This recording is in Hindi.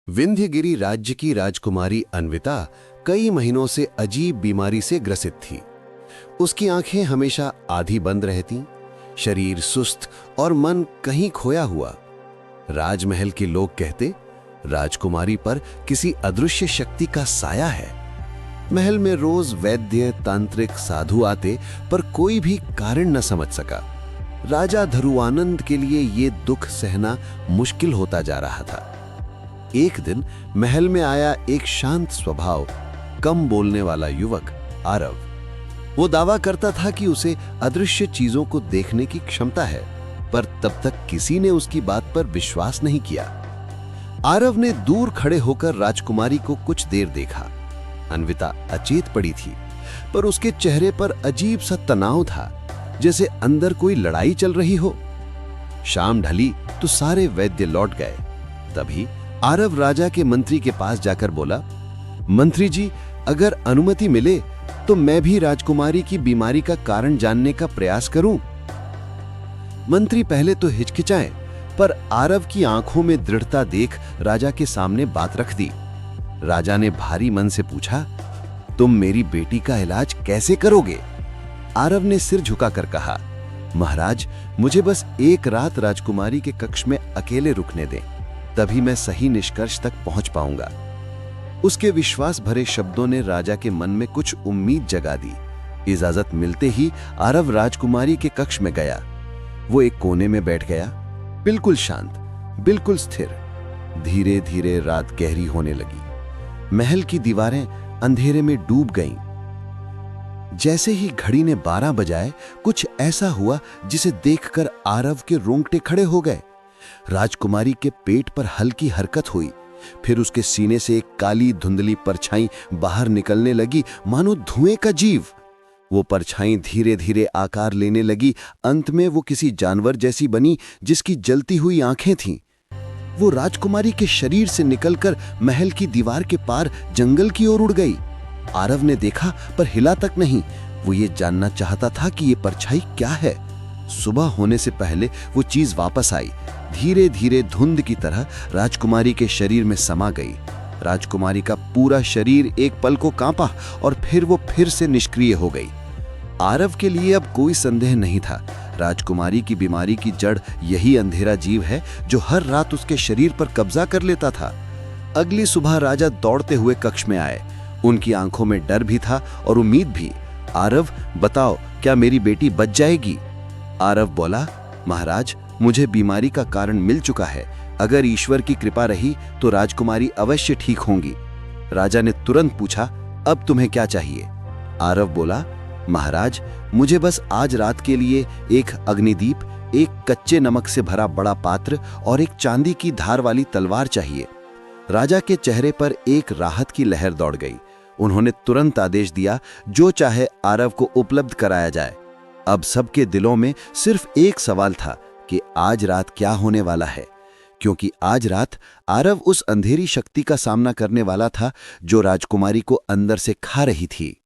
विंध्यगिरि राज्य की राजकुमारी अन्विता कई महीनों से अजीब बीमारी से ग्रसित थी। उसकी आंखें हमेशा आधी बंद रहती, शरीर सुस्त और मन कहीं खोया हुआ। राजमहल के लोग कहते, राजकुमारी पर किसी अदृश्य शक्ति का साया है। महल में रोज वैद्य तांत्रिक साधु आते, पर कोई भी कारण न समझ सका। राजा धरुआनंद के लिए ये दुख सहना मुश्किल होता जा रहा था। एक दिन महल में आया एक शांत स्वभाव, कम बोलने वाला युवक आरव। वो दावा करता था कि उसे अदृश्य चीजों को देखने की क्षमता है, पर तब तक किसी ने उसकी बात पर विश्वास नहीं किया। आरव ने दूर खड़े होकर राजकुमारी को कुछ देर देखा। अन्विता अचेत पड़ी थी, पर उसके चेहरे पर अजीब सा तनाव था, जैसे अंदर कोई लड़ाई चल रही हो। शाम ढली तो सारे वैद्य लौट गए। तभी आरव राजा के मंत्री के पास जाकर बोला, मंत्री जी, अगर अनुमति मिले तो मैं भी राजकुमारी की बीमारी का कारण जानने का प्रयास करूं। मंत्री पहले तो हिचकिचाए, पर आरव की आंखों में दृढ़ता देख राजा के सामने बात रख दी। राजा ने भारी मन से पूछा, तुम मेरी बेटी का इलाज कैसे करोगे? आरव ने सिर झुकाकर कहा, महाराज, मुझे बस एक रात राजकुमारी के कक्ष में अकेले रुकने दें, तभी मैं सही निष्कर्ष तक पहुंच पाऊंगा। उसके विश्वास भरे शब्दों ने राजा के मन में कुछ उम्मीद जगा दी। इजाजत मिलते ही आरव राजकुमारी के कक्ष में गया। वो एक कोने में बैठ गया, बिल्कुल शांत, बिल्कुल स्थिर। धीरे धीरे रात गहरी होने लगी। महल की दीवारें अंधेरे में डूब गईं। जैसे ही घड़ी ने 12 बजाए, कुछ ऐसा हुआ जिसे देखकर आरव के रोंगटे खड़े हो गए। राजकुमारी के पेट पर हल्की हरकत हुई, फिर उसके सीने से एक काली धुंधली परछाई बाहर निकलने लगी, मानो धुएं का जीव। वो परछाई धीरे धीरे आकार लेने लगी। अंत में वो किसी जानवर जैसी बनी, जिसकी जलती हुई आंखें थीं। वो राजकुमारी के शरीर से निकलकर महल की दीवार के पार जंगल की ओर उड़ गई। आरव ने देखा, पर हिला तक नहीं। वो ये जानना चाहता था कि ये परछाई क्या है। सुबह होने से पहले वो चीज वापस आई, धीरे धीरे धुंध की तरह राजकुमारी के शरीर में समा गई। राजकुमारी का पूरा शरीर एक पल को कांपा और फिर वो फिर से निष्क्रिय हो गई। आरव के लिए अब कोई संदेह नहीं था, राजकुमारी की बीमारी की जड़ यही अंधेरा जीव है जो हर रात उसके शरीर पर कब्जा कर लेता था। अगली सुबह राजा दौड़ते हुए कक्ष में आए। उनकी आंखों में डर भी था और उम्मीद भी। आरव, बताओ, क्या मेरी बेटी बच जाएगी? आरव बोला, महाराज, मुझे बीमारी का कारण मिल चुका है। अगर ईश्वर की कृपा रही तो राजकुमारी अवश्य ठीक होंगी। राजा ने तुरंत पूछा, अब तुम्हें क्या चाहिए? आरव बोला, महाराज, मुझे बस आज रात के लिए एक अग्निदीप, एक कच्चे नमक से भरा बड़ा पात्र और एक चांदी की धार वाली तलवार चाहिए। राजा के चेहरे पर एक राहत की लहर दौड़ गई। उन्होंने तुरंत आदेश दिया, जो चाहे आरव को उपलब्ध कराया जाए। अब सबके दिलों में सिर्फ एक सवाल था कि आज रात क्या होने वाला है, क्योंकि आज रात आरव उस अंधेरी शक्ति का सामना करने वाला था जो राजकुमारी को अंदर से खा रही थी।